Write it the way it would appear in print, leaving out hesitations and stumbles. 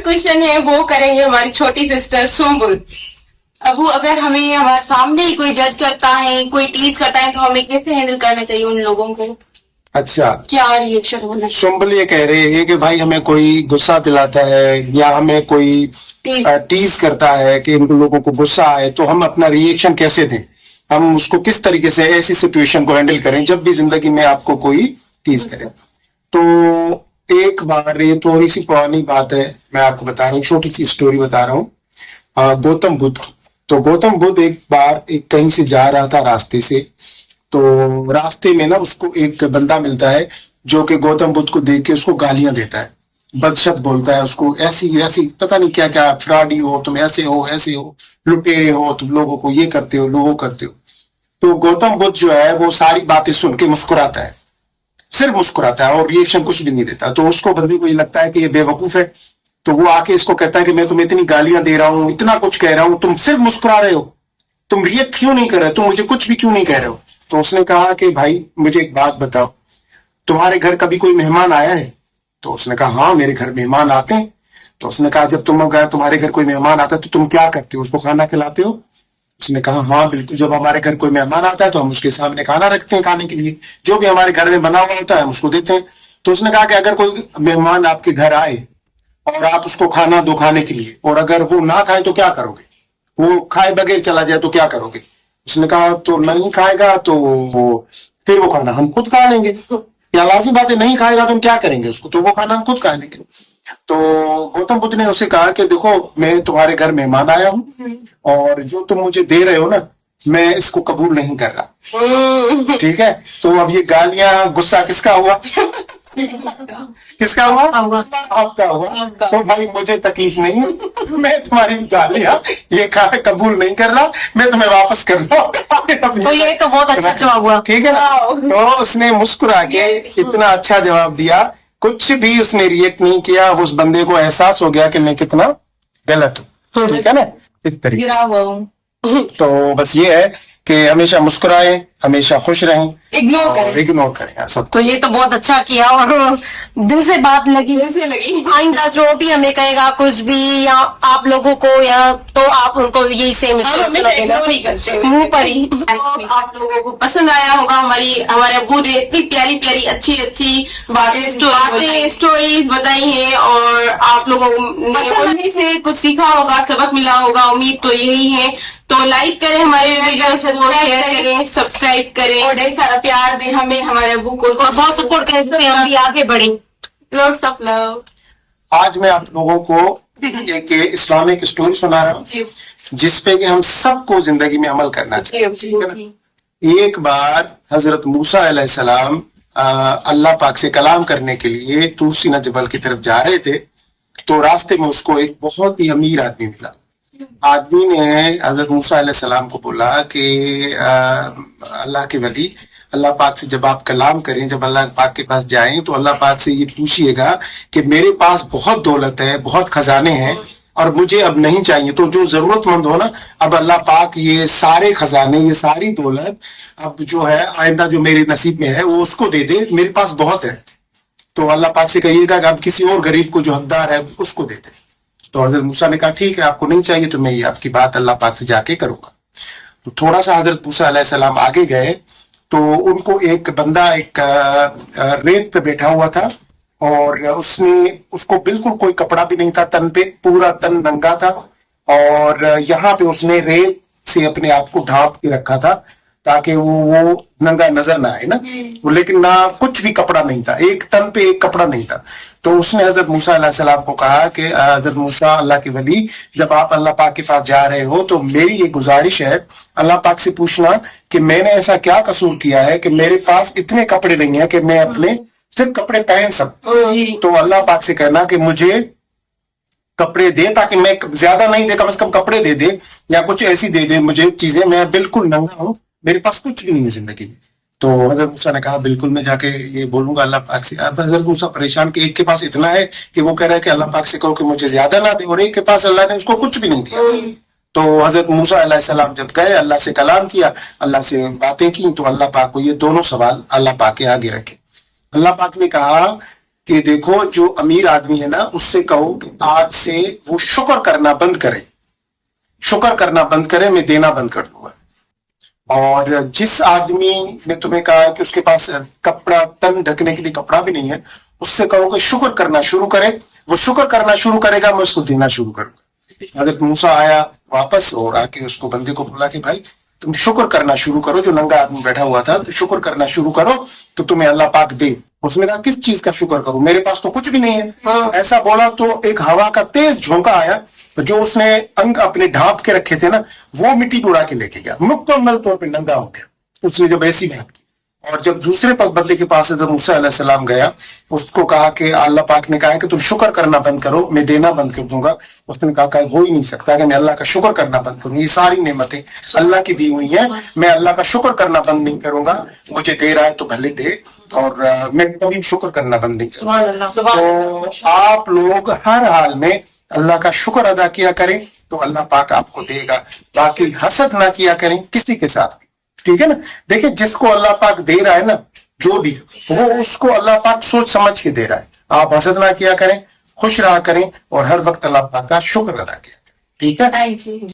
Question है वो करेंगे हमारी छोटी सिस्टर सुम्बुल। अबू, अगर हमें हमारे सामने ही कोई जज करता है, कोई टीज करता है, तो हमें कैसे हैंडल करना चाहिए उन लोगों को? अच्छा, क्या रिएक्शन होना चाहिए? सुम्बल ये कह रहे हैं कि भाई हमें कोई गुस्सा दिलाता है या हमें कोई टीज करता है कि इन लोगों को गुस्सा आए तो हम अपना रिएक्शन कैसे दें, हम उसको किस तरीके से ऐसी सिचुएशन को हैंडल करें जब भी जिंदगी में आपको कोई टीज करे। तो एक बार, ये थोड़ी सी पुरानी बात है, मैं आपको बता रहा हूँ, छोटी सी स्टोरी बता रहा हूँ गौतम बुद्ध। तो गौतम बुद्ध एक बार कहीं से जा रहा था रास्ते से, तो रास्ते में ना उसको एक बंदा मिलता है जो कि गौतम बुद्ध को देख के उसको गालियां देता है, बदशब्द बोलता है उसको, ऐसी वैसी पता नहीं क्या क्या, फ्रॉडी हो तुम, ऐसे हो, लुटेरे हो तुम, लोगों को ये करते हो, लोगों करते हो। तो गौतम बुद्ध जो है वो सारी बातें सुन के मुस्कुराता है, सिर्फ मुस्कुराता है और रिएक्शन कुछ भी नहीं देता। तो उसको बंदे को ये लगता है कि ये बेवकूफ है, तो वो आके इसको कहता है कि मैं तुम्हें इतनी गालियां दे रहा हूं, इतना कुछ कह रहा हूं, तुम सिर्फ मुस्कुरा रहे हो, तुम रिएक्ट क्यों नहीं कर रहे, तुम मुझे कुछ भी क्यों नहीं कह रहे हो। तो उसने कहा कि भाई मुझे एक बात बताओ, तुम्हारे घर कभी कोई मेहमान आया है? तो उसने कहा हाँ मेरे घर मेहमान आते हैं। तो उसने कहा जब तुम्हारे घर कोई मेहमान आता है तो तुम क्या करते हो, उसको खाना खिलाते हो? उसने कहा हाँ बिल्कुल, जब हमारे घर कोई मेहमान आता है तो हम उसके सामने खाना रखते हैं, खाने के लिए जो भी हमारे घर में बना हुआ होता है हम उसको देते हैं। तो उसने कहा कि अगर कोई मेहमान आपके घर आए और आप उसको खाना दो खाने के लिए, और अगर वो ना खाए तो क्या करोगे, वो खाए बगैर चला जाए तो क्या करोगे? उसने कहा तो नहीं खाएगा तो फिर वो खाना हम खुद खा लेंगे, या लाजिम बात है नहीं खाएगा तो हम क्या करेंगे उसको, तो वो खाना हम खुद खा लेंगे। तो गौतम बुद्ध ने उसे कहा कि देखो मैं तुम्हारे घर मेहमान आया हूँ और जो तुम मुझे दे रहे हो ना मैं इसको कबूल नहीं कर रहा, ठीक है? तो अब ये गालियां, गुस्सा किसका हुआ? किसका हुआ? आपका हुआ। तो भाई मुझे तकलीफ नहीं है, मैं तुम्हारी गालियां ये कबूल नहीं कर रहा, मैं तुम्हें वापस कर रहा हूँ। तो ये तो बहुत अच्छा जवाब हुआ, ठीक है ना? तो उसने मुस्कुरा के इतना अच्छा जवाब दिया, कुछ भी उसने रिएक्ट नहीं किया, उस बंदे को एहसास हो गया कि मैं कितना गलत हूँ, ठीक है ना? इस तरीके तो बस ये है कि हमेशा मुस्कुराएं, हमेशा खुश रहें, इग्नोर करें सब। तो ये तो बहुत अच्छा किया और दिल से बात लगी, आइंदा जो भी हमें कहेगा कुछ भी या आप लोगों को, या तो आप उनको यही सेम मुंह पर ही। आप लोगों को पसंद आया होगा हमारे अब्बू ने इतनी प्यारी प्यारी अच्छी बातें स्टोरीज बताई हैं और आप लोगों ने उनमें से कुछ सीखा होगा, सबक मिला होगा, उम्मीद तो यही है। तो लाइक करें हमारे वीडियोस को, शेयर करें, सब्सक्राइब करें और ढेर सारा प्यार दें हमें, हमारे अब्बू को बहुत सपोर्ट करें इसलिए हम भी आगे बढ़े। Lots of love. आज मैं आप लोगों को एक इस्लामिक स्टोरी सुना रहा हूँ जिसपे कि हम सबको जिंदगी में अमल करना चाहिए। एक बार हजरत मूसा अलैहिस्सलाम अल्लाह पाक से कलाम करने के लिए तूर सीना जबल की तरफ जा रहे थे, तो रास्ते में उसको एक बहुत ही अमीर आदमी मिला। आदमी ने हजरत मूसा अलैहिस्सलाम को बोला कि अल्लाह के वली, अल्लाह पाक से जब आप कलाम करें, जब अल्लाह पाक के पास जाएं तो अल्लाह पाक से ये पूछिएगा कि मेरे पास बहुत दौलत है, बहुत खजाने हैं और मुझे अब नहीं चाहिए, तो जो जरूरतमंद हो ना, अब अल्लाह पाक ये सारे खजाने, ये सारी दौलत अब जो है आइंदा जो मेरे नसीब में है वो उसको दे दे, मेरे पास बहुत है। तो अल्लाह पाक से कहिएगा कि अब किसी और गरीब को जो हकदार है उसको दे दे। तो हजरत मूसा ने कहा ठीक है, आपको नहीं चाहिए तो मैं ये आपकी बात अल्लाह पाक से जाके करूंगा। तो थोड़ा सा हजरत मूसा अलैहिस्सलाम आगे गए तो उनको एक बंदा एक रेत पे बैठा हुआ था और उसको बिल्कुल कोई कपड़ा भी नहीं था तन पे, पूरा तन नंगा था और यहाँ पे उसने रेत से अपने आप को ढांप के रखा था ताकि वो नंगा नजर ना आए ना, लेकिन ना कुछ भी कपड़ा नहीं था, एक तन पे एक कपड़ा नहीं था। तो उसने हजरत मूसा अलैहिस्सलाम को कहा कि हजरत मूसा अल्लाह के वली, जब आप अल्लाह पाक के पास जा रहे हो तो मेरी ये गुजारिश है, अल्लाह पाक से पूछना कि मैंने ऐसा क्या कसूर किया है कि मेरे पास इतने कपड़े नहीं है कि मैं अपने सिर्फ कपड़े पहन सकूं। तो अल्लाह पाक से कहना कि मुझे कपड़े दे, ताकि मैं ज्यादा नहीं दे, कम से कम कपड़े दे दे या कुछ ऐसी दे दे मुझे चीजें, मैं बिल्कुल नंगा हूं, मेरे पास कुछ भी नहीं है जिंदगी में। तो हजरत मूसा ने कहा बिल्कुल मैं जाके ये बोलूंगा अल्लाह पाक से। अब हजरत मूसा परेशान कि एक के पास इतना है कि वो कह रहा है कि अल्लाह पाक से कहो कि मुझे ज्यादा ना दे, और एक के पास अल्लाह ने उसको कुछ भी नहीं दिया। तो हजरत मूसा अलैहिस्सलाम जब गए, अल्लाह से कलाम किया, अल्लाह से बातें की, तो अल्लाह पाक को ये दोनों सवाल अल्लाह पाक के आगे रखे। अल्लाह पाक ने कहा کہ دیکھو جو امیر آدمی ہے نا اس سے کہو کہ آج سے وہ شکر کرنا بند کرے، شکر کرنا بند کرے، میں دینا بند کر دوں گا. اور جس آدمی نے تمہیں کہا کہ اس کے پاس کپڑا، تن ڈھکنے کے لیے کپڑا بھی نہیں ہے، اس سے کہو کہ شکر کرنا شروع کرے، وہ شکر کرنا شروع کرے گا، میں اس کو دینا شروع کروں گا. حضرت موسیٰ آیا واپس اور آ کے اس کو بندے کو بولا کہ بھائی تم شکر کرنا شروع کرو، جو ننگا آدمی بیٹھا ہوا تھا، تو شکر کرنا شروع کرو تو تمہیں اللہ پاک دے. اس نے کہا کس چیز کا شکر کروں، میرے پاس تو کچھ بھی نہیں ہے. ایسا بولا تو ایک ہوا کا تیز جھونکا آیا، جو اس نے انگ اپنے ڈھانپ کے رکھے تھے نا وہ مٹی اڑا کے لے کے گیا، مکمل طور پہ ننگا ہو گیا. اس نے جب ایسی بات کی اور جب دوسرے بندے کے پاس حضرت موسیٰ علیہ السلام گیا، اس کو کہا کہ اللہ پاک نے کہا ہے کہ تم شکر کرنا بند کرو، میں دینا بند کر دوں گا. اس نے کہا کہ ہو ہی نہیں سکتا کہ میں اللہ کا شکر کرنا بند کروں، یہ ساری نعمتیں اللہ کی دی ہوئی ہیں، میں اللہ کا شکر کرنا بند نہیں کروں گا. مجھے دے رہا ہے تو بھلے دے، اور میں کبھی شکر کرنا بند نہیں کروں گا. تو آپ لوگ ہر حال میں اللہ کا شکر ادا کیا کریں تو اللہ پاک آپ کو دے گا. باقی حسد نہ کیا کریں کسی کے ساتھ، ٹھیک ہے نا. دیکھیں جس کو اللہ پاک دے رہا ہے نا جو بھی، وہ اس کو اللہ پاک سوچ سمجھ کے دے رہا ہے. آپ حسد نہ کیا کریں، خوش رہا کریں اور ہر وقت اللہ پاک کا شکر ادا کیا کریں. ٹھیک ہے.